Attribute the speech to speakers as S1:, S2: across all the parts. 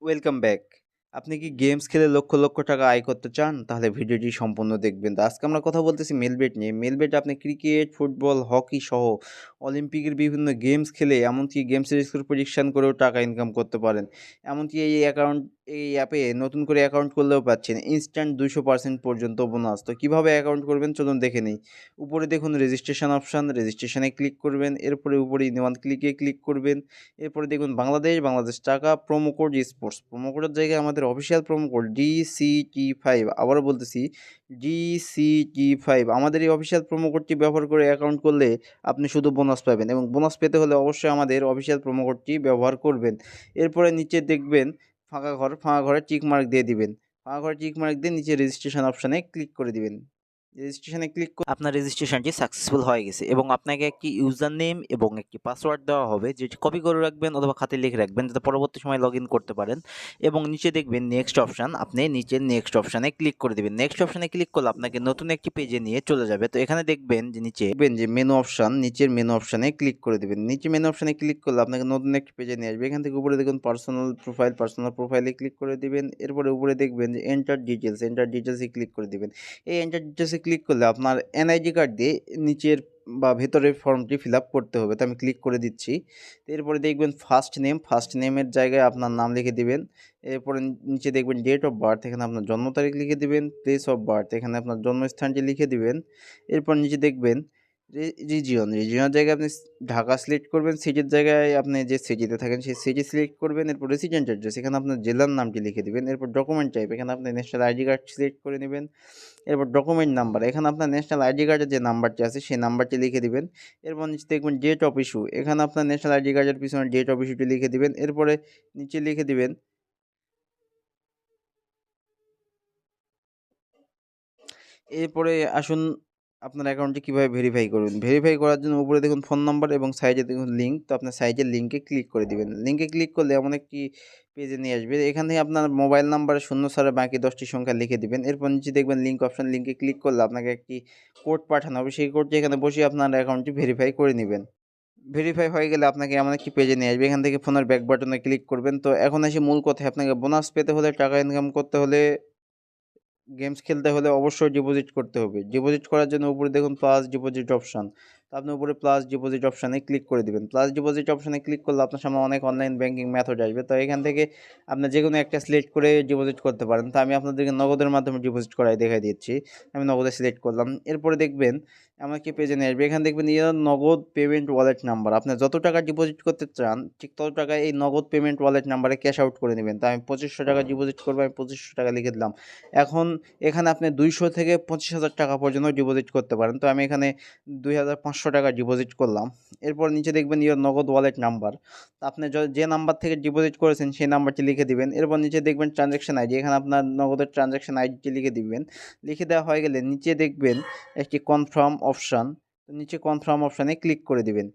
S1: Welcome back. আপনি কি games খেলে লক্ষ, লক্ষ টাকা আয় করতে চান? তাহলে ভিডিওটি সম্পূর্ণ দেখবেন। তো আজকে আমরা কথা বলতেছি মেলবেট নিয়ে। মেলবেট আপনি ক্রিকেট, ফুটবল, হকি সহ অলিম্পিকের বিভিন্ন গেমস খেলে এমনকি গেমসের স্কোর প্রেডিকশন করেও টাকা ইনকাম করতে পারেন। এমনকি এই অ্যাপে নতুন করে অ্যাকাউন্ট করলেও পাচ্ছেন ইনস্ট্যান্ট 200% পর্যন্ত বোনাস। তো কিভাবে অ্যাকাউন্ট করবেন চলুন দেখে নেই। উপরে দেখুন রেজিস্ট্রেশন অপশন, রেজিস্ট্রেশনে ক্লিক করবেন। এরপরে উপরে ইন ওয়ান ক্লিকে ক্লিক করবেন। এরপরে দেখুন বাংলাদেশ টাকা প্রোমো কোড স্পোর্টস। প্রোমো কোডের জায়গায় আমাদের অফিসিয়াল প্রোমো কোড DCT5 আবারও বলতেছি DCT5 আমাদের এই অফিসিয়াল প্রোমো কোডটি ব্যবহার করে অ্যাকাউন্ট করলে আপনি শুধু বোনাস পাবেন এবং বোনাস পেতে হলে অবশ্যই আমাদের অফিসিয়াল প্রোমো কোডটি ব্যবহার করবেন। এরপরে নিচে দেখবেন ফাঁকা ঘরে টিক মার্ক দিয়ে দিবেন। ফাঁকা ঘরে টিক মার্ক দিয়ে নিচে রেজিস্ট্রেশন অপশানে ক্লিক করে দিবেন। রেজিস্ট্রেশনে ক্লিক
S2: আপনার রেজিস্ট্রেশনটি সাকসেসফুল হয়ে গেছে এবং আপনাকে একটি ইউজার নেম এবং একটি পাসওয়ার্ড দেওয়া হবে, যেটি কপি করে রাখবেন অথবা খাতে লিখে রাখবেন যাতে পরবর্তী সময় লগ ইন করতে পারেন। এবং নিচে দেখবেন নেক্সট অপশান, আপনি নিচের নেক্সট অপশানে ক্লিক করে দেবেন। নেক্সট অপশানে ক্লিক করলে আপনাকে নতুন একটি পেজে নিয়ে চলে যাবে। তো এখানে দেখবেন যে
S1: মেনু অপশন, নিচের মেনু অপশানে ক্লিক করে দিবেন। নিচে মেনু অপশানে ক্লিক করলে আপনাকে নতুন একটি পেজে নিয়ে আসবে। এখান থেকে উপরে দেখুন পার্সোনাল প্রোফাইলে ক্লিক করে দিবেন। এরপরে উপরে দেখবেন যে এন্টার ডিটেলসে ক্লিক করে দিবেন। এই এন্টার ডিটেলসে ক্লিক করলে আপনার এনআইডি কার্ড দিয়ে নিচের বা ভেতরের ফর্মটি ফিল আপ করতে হবে। তো আমি ক্লিক করে দিচ্ছি। তো এরপরে দেখবেন ফার্স্ট নেমের জায়গায় আপনার নাম লিখে দিবেন। এরপরে নিচে দেখবেন ডেট অফ বার্থ, এখানে আপনার জন্ম তারিখ লিখে দিবেন। প্লেস অফ বার্থ, এখানে আপনার জন্মস্থানটি লিখে দিবেন। এরপর নিচে দেখবেন রিজিয়নের জায়গায় আপনি ঢাকা সিলেক্ট করবেন। সিটির জায়গায় আপনি যে সিটিতে থাকেন সেই সিটি সিলেক্ট করবেন। এরপর রেসিডেন্ট অ্যাড্রেস, এখানে আপনার জেলার নামটি লিখে দিবেন। এরপর ডকুমেন্ট টাইপ, এখানে আপনি ন্যাশনাল আইডি কার্ড সিলেক্ট করে নেবেন। এরপর ডকুমেন্ট নাম্বার, এখানে আপনার ন্যাশনাল আইডি কার্ডের যে নাম্বারটি আছে সেই নাম্বারটি লিখে দিবেন। এরপর নিচে দেখবেন ডেট অফ ইস্যু, এখানে আপনার ন্যাশনাল আইডি কার্ডের পিছনে ডেট অফ ইস্যুটি লিখে দিবেন। এরপরে নিচে লিখে দিবেন এরপরে আসুন আপনার অ্যাকাউন্টটি কীভাবে ভেরিফাই করবেন। ভেরিফাই করার জন্য উপরে দেখুন ফোন নাম্বার এবং সাইডে দেখুন লিঙ্ক। তো আপনার সাইডের লিঙ্কে ক্লিক করে দিবেন। লিঙ্কে ক্লিক করলে এমন একটি পেজে নিয়ে আসবে। এখানে আপনার মোবাইল নাম্বার শূন্য ছাড়া বাকি 10টি সংখ্যা লিখে দিবেন। এরপর নিচে দেখবেন লিঙ্ক অপশন, লিঙ্কে ক্লিক করলে আপনাকে একটি কোড পাঠানো হবে। সেই কোডটি এখানে বসিয়ে আপনার অ্যাকাউন্টটি ভেরিফাই করে নেবেন। ভেরিফাই হয়ে গেলে আপনাকে এমন একটি পেজে নিয়ে আসবে। এখান থেকে ফোনের ব্যাক বাটনে ক্লিক করবেন। তো এখন আসি মূল কথায়, আপনাকে বোনাস পেতে হলে, টাকা ইনকাম করতে হলে, গেমস খেলতে হলে অবশ্যই ডিপোজিট করতে হবে। ডিপোজিট করার জন্য উপরে দেখুন প্লাস ডিপোজিট অপশন। তো আপনি উপরে প্লাস ডিপোজিট অপশানে ক্লিক করে দিবেন। প্লাস ডিপোজিট অপশানে ক্লিক করলে আপনার সামনে অনেক অনলাইন ব্যাংকিং মেথড আসবে। তো এখান থেকে আপনি যেকোনো একটা সিলেক্ট করে ডিপোজিট করতে পারেন। তো আমি আপনাদেরকে নগদের মাধ্যমে ডিপোজিট করাই দেখাই দিচ্ছি। আমি নগদে সিলেক্ট করলাম। এরপরে দেখবেন এমন একটি পেজে নিয়ে আসবে। এখানে দেখবেন নগদ পেমেন্ট ওয়ালেট নাম্বার। আপনি যত টাকা ডিপোজিট করতে চান ঠিক তত টাকা এই নগদ পেমেন্ট ওয়ালেট নাম্বারে ক্যাশ আউট করে নেবেন। তো আমি 2500 টাকা ডিপোজিট করবো, আমি 2500 টাকা লিখে দিলাম। এখন এখানে আপনি 200 থেকে 25,000 টাকা পর্যন্ত ডিপোজিট করতে পারেন। তো আমি এখানে 2,500 টাকা ডিপোজিট করলাম। এরপর নিচে দেখবেন নগদ ওয়ালেট নাম্বার। তো আপনি যে নাম্বার থেকে ডিপোজিট করেছেন সেই নাম্বারটি লিখে দিবেন। এরপর নিচে দেখবেন ট্রানজ্যাকশন আইডি, এখানে আপনার নগদের ট্রানজ্যাকশন আইডিটি লিখে দিবেন। লিখে দেওয়া হয়ে গেলে নিচে দেখবেন একটি কনফার্ম অপশান। তো নিচে কনফার্ম অপশানে ক্লিক করে দিবেন।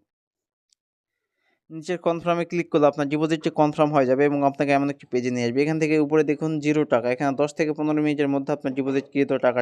S1: নিচের কনফার্মে ক্লিক করলে আপনার ডিপোজিটটি কনফার্ম হয়ে যাবে এবং আপনাকে এমন একটি পেজে নিয়ে আসবে। এখান থেকে উপরে দেখুন 0 টাকা, এখানে 10 থেকে 15 মিনিটের মধ্যে আপনার ডিপোজিটকৃত টাকা